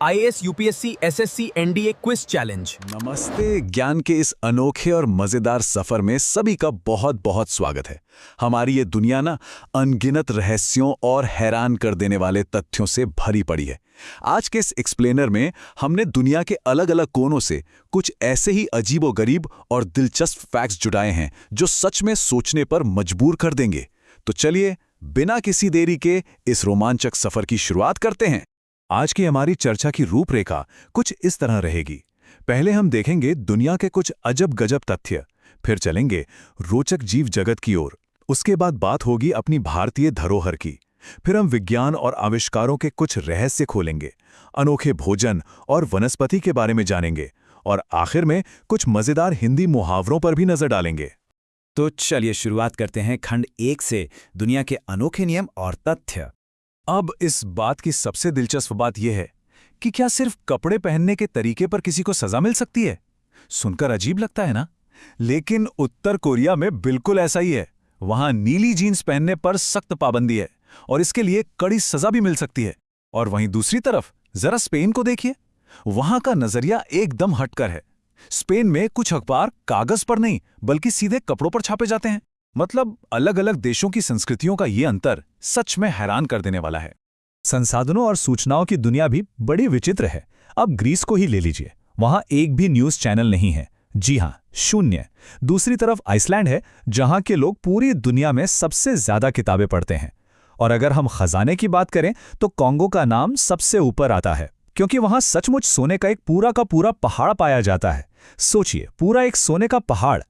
IAS, UPSC, SSC, NDA quiz challenge. नमस्ते। ज्ञान के इस अनोखे और मजेदार सफर में सभी का बहुत बहुत स्वागत है। हमारी ये दुनिया ना अनगिनत रहस्यों और हैरान कर देने वाले तथ्यों से भरी पड़ी है। आज के इस एक्सप्लेनर में हमने दुनिया के अलग अलग कोनों से कुछ ऐसे ही अजीबोगरीब और दिलचस्प फैक्ट्स जुटाए हैं जो सच में सोचने पर मजबूर कर देंगे। तो चलिए बिना किसी देरी के इस रोमांचक सफर की शुरुआत करते हैं। आज की हमारी चर्चा की रूपरेखा कुछ इस तरह रहेगी। पहले हम देखेंगे दुनिया के कुछ अजब गजब तथ्य, फिर चलेंगे रोचक जीव जगत की ओर। उसके बाद बात होगी अपनी भारतीय धरोहर की। फिर हम विज्ञान और आविष्कारों के कुछ रहस्य खोलेंगे, अनोखे भोजन और वनस्पति के बारे में जानेंगे, और आखिर में कुछ मजेदार हिंदी मुहावरों पर भी नजर डालेंगे। तो चलिए शुरुआत करते हैं खंड 1 से, दुनिया के अनोखे नियम और तथ्य। अब इस बात की सबसे दिलचस्प बात यह है कि क्या सिर्फ कपड़े पहनने के तरीके पर किसी को सजा मिल सकती है? सुनकर अजीब लगता है ना? लेकिन उत्तर कोरिया में बिल्कुल ऐसा ही है। वहां नीली जीन्स पहनने पर सख्त पाबंदी है और इसके लिए कड़ी सजा भी मिल सकती है। और वहीं दूसरी तरफ जरा स्पेन को देखिए, वहां का नजरिया एकदम हटकर है। स्पेन में कुछ अखबार कागज पर नहीं बल्कि सीधे कपड़ों पर छापे जाते हैं। मतलब अलग अलग देशों की संस्कृतियों का ये अंतर सच में हैरान कर देने वाला है। संसाधनों और सूचनाओं की दुनिया भी बड़ी विचित्र है। अब ग्रीस को ही ले लीजिए, वहां एक भी न्यूज चैनल नहीं है। जी हां, शून्य। दूसरी तरफ आइसलैंड है, जहां के लोग पूरी दुनिया में सबसे ज्यादा किताबें पढ़ते हैं। और अगर हम खजाने की बात करें तो कॉन्गो का नाम सबसे ऊपर आता है, क्योंकि वहां सचमुच सोने का एक पूरा का पूरा पहाड़ पाया जाता है। सोचिए, पूरा एक सोने का पहाड़।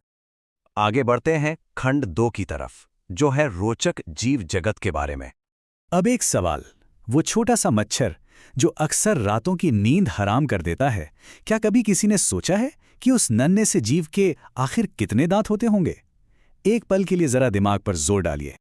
आगे बढ़ते हैं खंड 2 की तरफ, जो है रोचक जीव जगत के बारे में। अब एक सवाल, वो छोटा सा मच्छर जो अक्सर रातों की नींद हराम कर देता है, क्या कभी किसी ने सोचा है कि उस नन्हे से जीव के आखिर कितने दांत होते होंगे? एक पल के लिए जरा दिमाग पर जोर डालिए।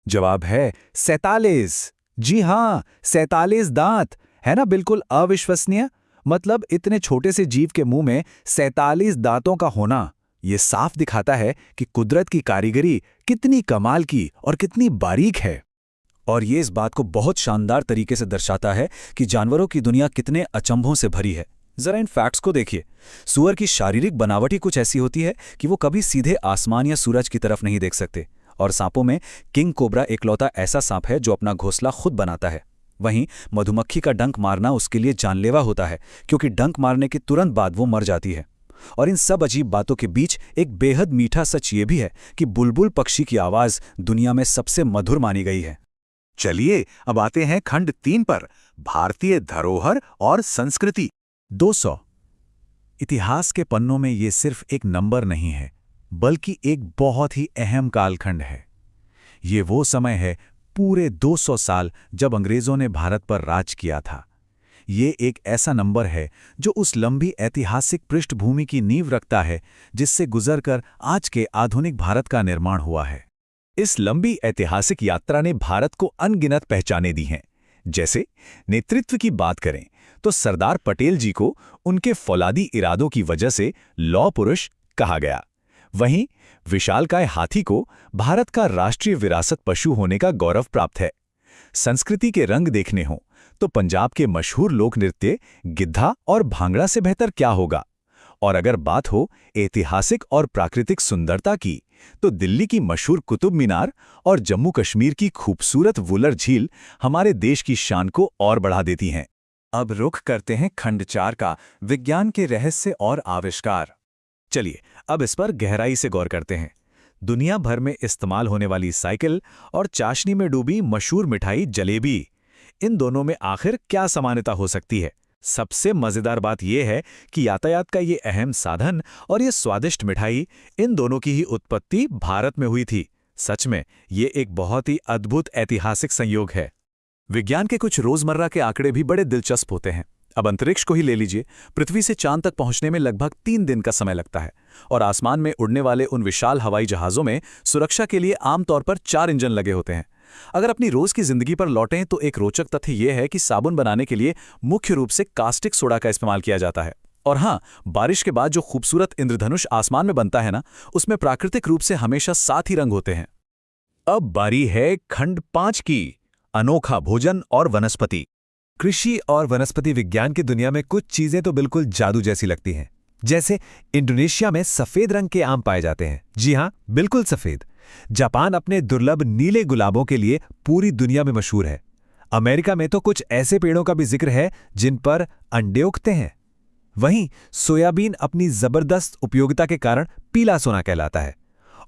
जवाब है 47। जी हां, 47 दांत। है ना बिल्कुल अविश्वसनीय? मतलब इतने छोटे से जीव के मुंह में 47 दांतों का होना, ये साफ दिखाता है कि कुदरत की कारीगरी कितनी कमाल की और कितनी बारीक है। और ये इस बात को बहुत शानदार तरीके से दर्शाता है कि जानवरों की दुनिया कितने अचंभों से भरी है। जरा इन फैक्ट्स को देखिए। सूअर की शारीरिक बनावट ही कुछ ऐसी होती है कि वो कभी सीधे आसमान या सूरज की तरफ नहीं देख सकते। और सांपों में किंग कोबरा एकलौता ऐसा सांप है जो अपना घोंसला खुद बनाता है। वहीं मधुमक्खी का डंक मारना उसके लिए जानलेवा होता है, क्योंकि डंक मारने के तुरंत बाद वो मर जाती है। और इन सब अजीब बातों के बीच एक बेहद मीठा सच ये भी है कि बुलबुल पक्षी की आवाज दुनिया में सबसे मधुर मानी गई है। चलिए अब आते हैं खंड 3 पर, भारतीय धरोहर और संस्कृति। 200। इतिहास के पन्नों में ये सिर्फ एक नंबर नहीं है, बल्कि एक बहुत ही अहम कालखंड है। ये वो समय है, पूरे 200 साल जब अंग्रेजों ने भारत पर राज किया था। ये एक ऐसा नंबर है जो उस लंबी ऐतिहासिक पृष्ठभूमि की नींव रखता है जिससे गुजरकर आज के आधुनिक भारत का निर्माण हुआ है। इस लंबी ऐतिहासिक यात्रा ने भारत को अनगिनत पहचानें दी हैं। जैसे नेतृत्व की बात करें तो सरदार पटेल जी को उनके फौलादी इरादों की वजह से लौह पुरुष कहा गया। वहीं विशालकाय हाथी को भारत का राष्ट्रीय विरासत पशु होने का गौरव प्राप्त है। संस्कृति के रंग देखने हों तो पंजाब के मशहूर लोक नृत्य गिद्धा और भांगड़ा से बेहतर क्या होगा। और अगर बात हो ऐतिहासिक और प्राकृतिक सुंदरता की, तो दिल्ली की मशहूर कुतुब मीनार और जम्मू कश्मीर की खूबसूरत वुलर झील हमारे देश की शान को और बढ़ा देती हैं। अब रुख करते हैं खंड 4 का, विज्ञान के रहस्य और आविष्कार। चलिए अब इस पर गहराई से गौर करते हैं। दुनिया भर में इस्तेमाल होने वाली साइकिल और चाशनी में डूबी मशहूर मिठाई जलेबी, इन दोनों में आखिर क्या समानता हो सकती है? सबसे मजेदार बात यह है कि यातायात का ये अहम साधन और ये स्वादिष्ट मिठाई, इन दोनों की ही उत्पत्ति भारत में हुई थी। सच में ये एक बहुत ही अद्भुत ऐतिहासिक संयोग है। विज्ञान के कुछ रोजमर्रा के आंकड़े भी बड़े दिलचस्प होते हैं। अब अंतरिक्ष को ही ले लीजिए। पृथ्वी से चांद तक पहुंचने में लगभग 3 दिन का समय लगता है, और आसमान में उड़ने वाले उन विशाल हवाई जहाजों में सुरक्षा के लिए आमतौर पर 4 इंजन लगे होते हैं। अगर अपनी रोज की जिंदगी पर लौटें तो एक रोचक तथ्य यह है कि साबुन बनाने के लिए मुख्य रूप से कास्टिक सोडा का इस्तेमाल किया जाता है। और हाँ, बारिश के बाद जो खूबसूरत इंद्रधनुष आसमान में बनता है ना, उसमें प्राकृतिक रूप से हमेशा 7 ही रंग होते हैं। अब बारी है खंड 5 की, अनोखा भोजन और वनस्पति। कृषि और वनस्पति विज्ञान की दुनिया में कुछ चीजें तो बिल्कुल जादू जैसी लगती हैं। जैसे इंडोनेशिया में सफेद रंग के आम पाए जाते हैं। जी हाँ, बिल्कुल सफेद। जापान अपने दुर्लभ नीले गुलाबों के लिए पूरी दुनिया में मशहूर है। अमेरिका में तो कुछ ऐसे पेड़ों का भी जिक्र है जिन पर अंडे उगते हैं। वहीं सोयाबीन अपनी जबरदस्त उपयोगिता के कारण पीला सोना कहलाता है।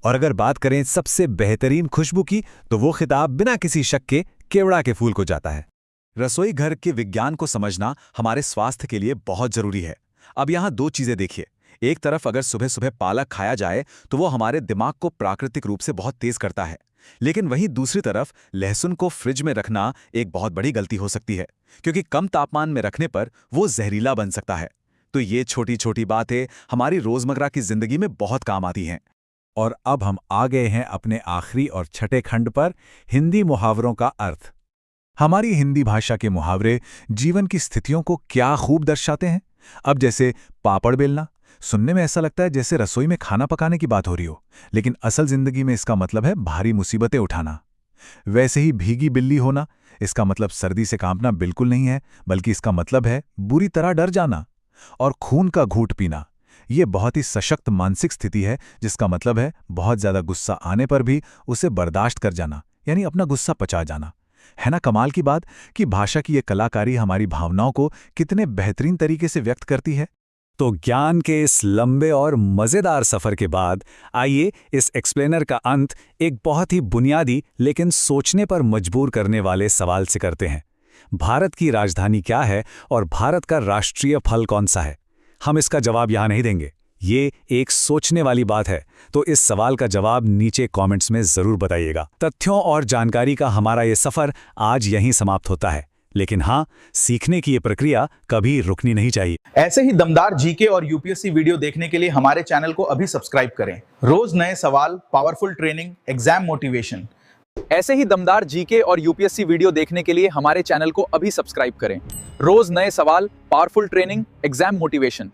और अगर बात करें सबसे बेहतरीन खुशबू की, तो वो खिताब बिना किसी शक के केवड़ा के फूल को जाता है। रसोई घर के विज्ञान को समझना हमारे स्वास्थ्य के लिए बहुत जरूरी है। अब यहाँ दो चीजें देखिए। एक तरफ अगर सुबह सुबह पालक खाया जाए तो वो हमारे दिमाग को प्राकृतिक रूप से बहुत तेज करता है, लेकिन वहीं दूसरी तरफ लहसुन को फ्रिज में रखना एक बहुत बड़ी गलती हो सकती है, क्योंकि कम तापमान में रखने पर वो जहरीला बन सकता है। तो ये छोटी छोटी बातें हमारी रोजमर्रा की जिंदगी में बहुत काम आती हैं। और अब हम आ गए हैं अपने आखिरी और छठे खंड पर, हिंदी मुहावरों का अर्थ। हमारी हिंदी भाषा के मुहावरे जीवन की स्थितियों को क्या खूब दर्शाते हैं। अब जैसे पापड़ बेलना, सुनने में ऐसा लगता है जैसे रसोई में खाना पकाने की बात हो रही हो, लेकिन असल जिंदगी में इसका मतलब है भारी मुसीबतें उठाना। वैसे ही भीगी बिल्ली होना, इसका मतलब सर्दी से कांपना बिल्कुल नहीं है, बल्कि इसका मतलब है बुरी तरह डर जाना। और खून का घूंट पीना, ये बहुत ही सशक्त मानसिक स्थिति है, जिसका मतलब है बहुत ज्यादा गुस्सा आने पर भी उसे बर्दाश्त कर जाना, यानी अपना गुस्सा पचा जाना। है ना कमाल की बात कि भाषा की ये कलाकारी हमारी भावनाओं को कितने बेहतरीन तरीके से व्यक्त करती है। तो ज्ञान के इस लंबे और मजेदार सफर के बाद आइए इस एक्सप्लेनर का अंत एक बहुत ही बुनियादी लेकिन सोचने पर मजबूर करने वाले सवाल से करते हैं। भारत की राजधानी क्या है और भारत का राष्ट्रीय फल कौन सा है? हम इसका जवाब यहां नहीं देंगे, ये एक सोचने वाली बात है। तो इस सवाल का जवाब नीचे कमेंट्स में जरूर बताइएगा। तथ्यों और जानकारी का हमारा ये सफर आज यहीं समाप्त होता है, लेकिन हाँ, सीखने की ये प्रक्रिया कभी रुकनी नहीं चाहिए। ऐसे ही दमदार जीके और यूपीएससी वीडियो देखने के लिए हमारे चैनल को अभी सब्सक्राइब करें। रोज नए सवाल, पावरफुल ट्रेनिंग, एग्जाम मोटिवेशन। ऐसे ही दमदार जीके और यूपीएससी वीडियो देखने के लिए हमारे चैनल को अभी सब्सक्राइब करें। रोज नए सवाल, पावरफुल ट्रेनिंग, एग्जाम मोटिवेशन।